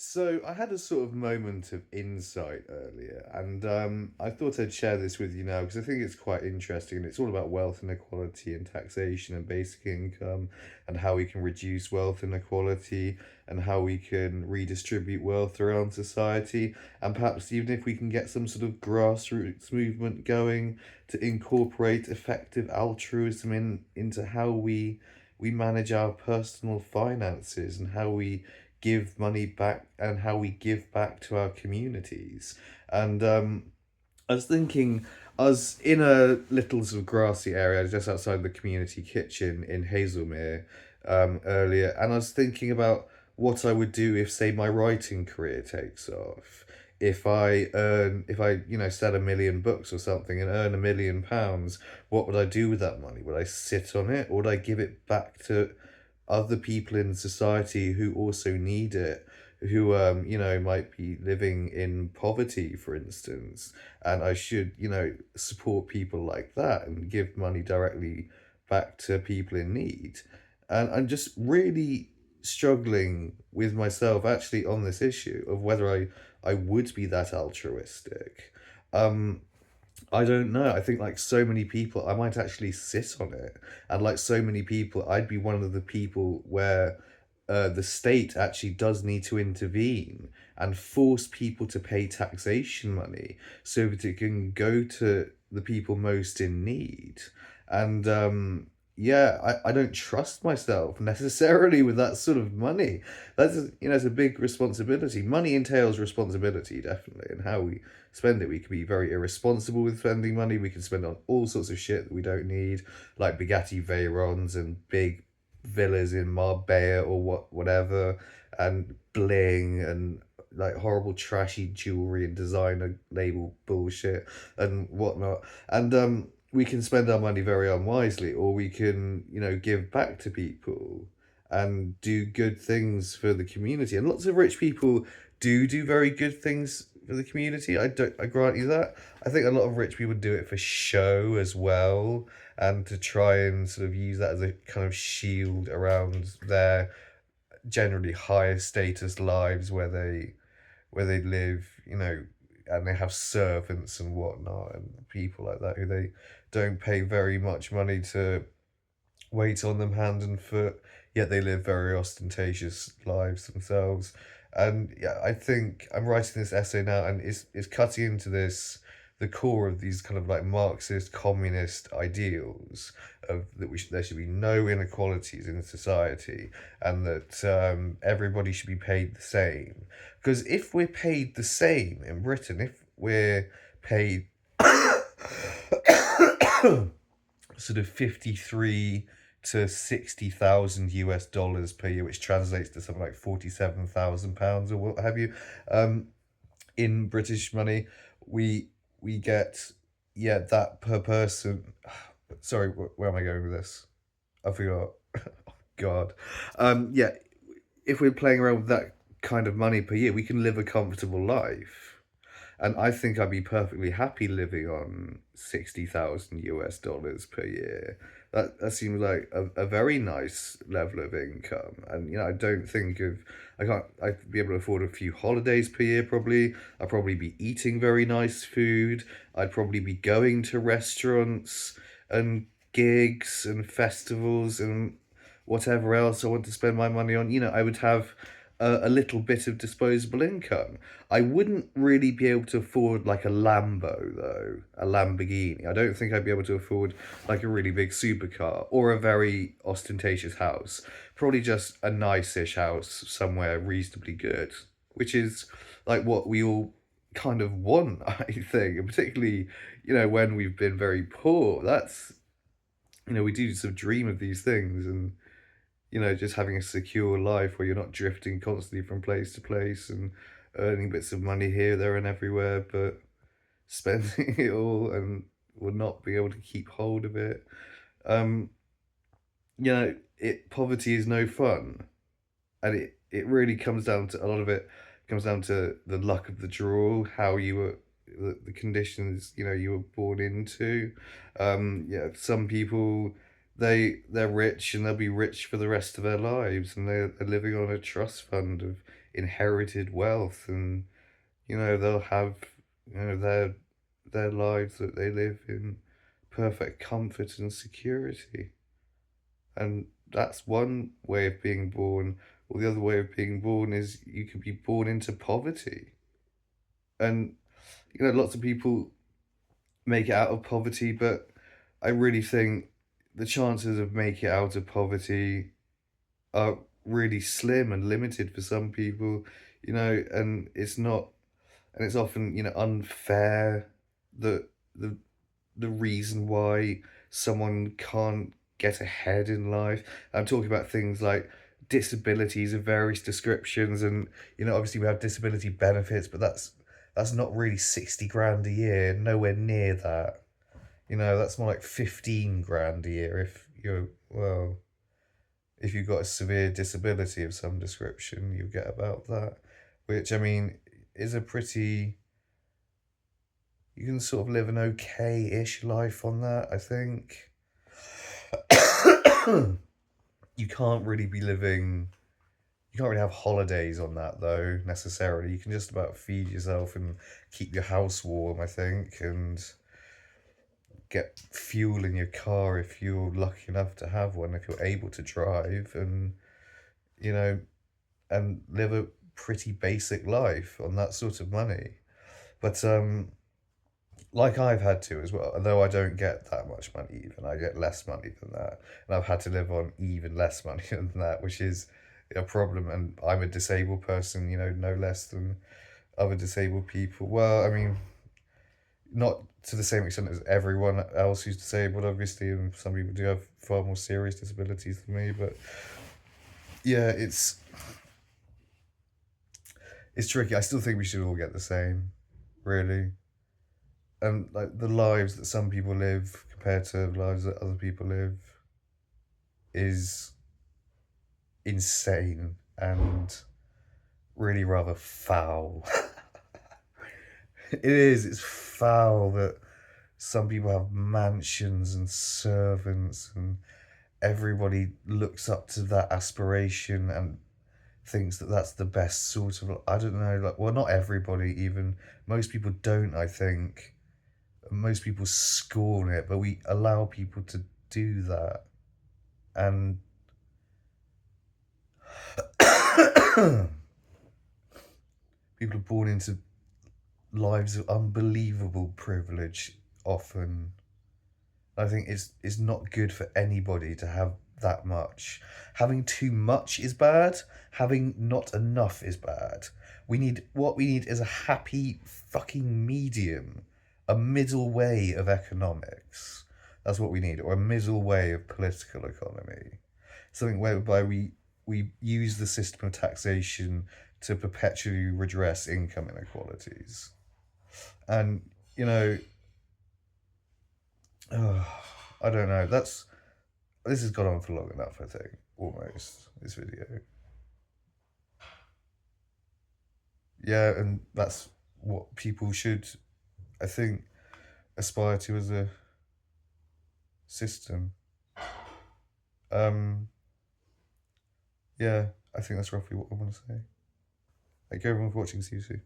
So I had a sort of moment of insight earlier, and I thought I'd share this with you now because I think it's quite interesting, and it's all about wealth inequality and taxation and basic income, and how we can reduce wealth inequality, and how we can redistribute wealth around society, and perhaps even if we can get some sort of grassroots movement going to incorporate effective altruism into how we manage our personal finances and how we give money back and how we give back to our communities. And I was thinking, I was in a little sort of grassy area just outside the community kitchen in Hazelmere earlier, and I was thinking about what I would do if, say, my writing career takes off. If I sell 1 million books or something and earn £1 million, what would I do with that money? Would I sit on it, or would I give it back to other people in society who also need it, who might be living in poverty, for instance, and I should, support people like that and give money directly back to people in need. And I'm just really struggling with myself actually on this issue of whether I would be that altruistic. Um I don't know. I think like so many people, I might actually sit on it. And like so many people, I'd be one of the people where the state actually does need to intervene and force people to pay taxation money so that it can go to the people most in need. And yeah, I don't trust myself necessarily with that sort of money. It's a big responsibility. Money entails responsibility, definitely, and how we spend it. We can be very irresponsible with spending money. We can spend on all sorts of shit that we don't need, like Bugatti Veyrons and big villas in Marbella or whatever, and bling and like horrible trashy jewelry and designer label bullshit and whatnot. And we can spend our money very unwisely, or we can, give back to people and do good things for the community. And lots of rich people do very good things for the community. I grant you that. I think a lot of rich people do it for show as well, and to try and sort of use that as a kind of shield around their generally higher status lives where they live, and they have servants and whatnot and people like that who they don't pay very much money to wait on them hand and foot, yet they live very ostentatious lives themselves. And yeah, I think I'm writing this essay now, and it's cutting into the core of these kind of like Marxist communist ideals of that there should be no inequalities in society, and that everybody should be paid the same. Because if we're paid the same in Britain, if we're paid sort of 53 to 60,000 US dollars per year, which translates to something like £47,000 or what have you. In British money, we we get, yeah, that per person. Sorry, where am I going with this? I forgot. God. Yeah, if we're playing around with that kind of money per year, we can live a comfortable life. And I think I'd be perfectly happy living on 60,000 US dollars per year. That seems like a very nice level of income. And I don't think of I'd be able to afford a few holidays per year probably. I'd probably be eating very nice food. I'd probably be going to restaurants and gigs and festivals and whatever else I want to spend my money on. I would have a little bit of disposable income. I wouldn't really be able to afford like a Lambo though, a Lamborghini. I don't think I'd be able to afford like a really big supercar or a very ostentatious house. Probably just a nice-ish house somewhere reasonably good, which is like what we all kind of want, I think, and particularly, when we've been very poor. That's, we do sort of dream of these things, and just having a secure life where you're not drifting constantly from place to place and earning bits of money here, there, and everywhere, but spending it all and will not be able to keep hold of it. Um, poverty is no fun, and it really comes down to a lot of it comes down to the luck of the draw, how you were. The conditions you were born into. Yeah, some people they're rich and they'll be rich for the rest of their lives, and they're living on a trust fund of inherited wealth, and they'll have their lives that they live in perfect comfort and security. And that's one way of being born. Or the other way of being born is you could be born into poverty. And lots of people make it out of poverty, but I really think the chances of making it out of poverty are really slim and limited for some people, and it's often, unfair that the the reason why someone can't get ahead in life. I'm talking about things like disabilities of various descriptions, and obviously we have disability benefits, but that's not really 60 grand a year, nowhere near that. That's more like 15 grand a year if you've got a severe disability of some description, you get about that, which I mean is a pretty you can sort of live an okay-ish life on that, I think. You can't really be living, you can't really have holidays on that though, necessarily. You can just about feed yourself and keep your house warm, I think, and get fuel in your car if you're lucky enough to have one, if you're able to drive, and, you know, and live a pretty basic life on that sort of money. But, like I've had to as well, although I don't get that much money even, I get less money than that. And I've had to live on even less money than that, which is a problem. And I'm a disabled person, no less than other disabled people. Well, I mean, not to the same extent as everyone else who's disabled, obviously, and some people do have far more serious disabilities than me, but yeah, it's tricky. I still think we should all get the same, really. And like the lives that some people live compared to lives that other people live is insane and really rather foul. It is, it's foul that some people have mansions and servants and everybody looks up to that aspiration and thinks that that's the best sort of, I don't know, like, well, not everybody even, most people don't, I think. Most people scorn it, but we allow people to do that. And people are born into lives of unbelievable privilege often. I think it's not good for anybody to have that much. Having too much is bad. Having not enough is bad. What we need is a happy fucking medium, a middle way of economics. That's what we need, or a middle way of political economy. Something whereby we use the system of taxation to perpetually redress income inequalities. And, I don't know. This has gone on for long enough, I think, almost, this video. Yeah, and that's what people should, I think, aspire to as a system. Yeah, I think that's roughly what I want to say. Thank you everyone for watching. See you soon.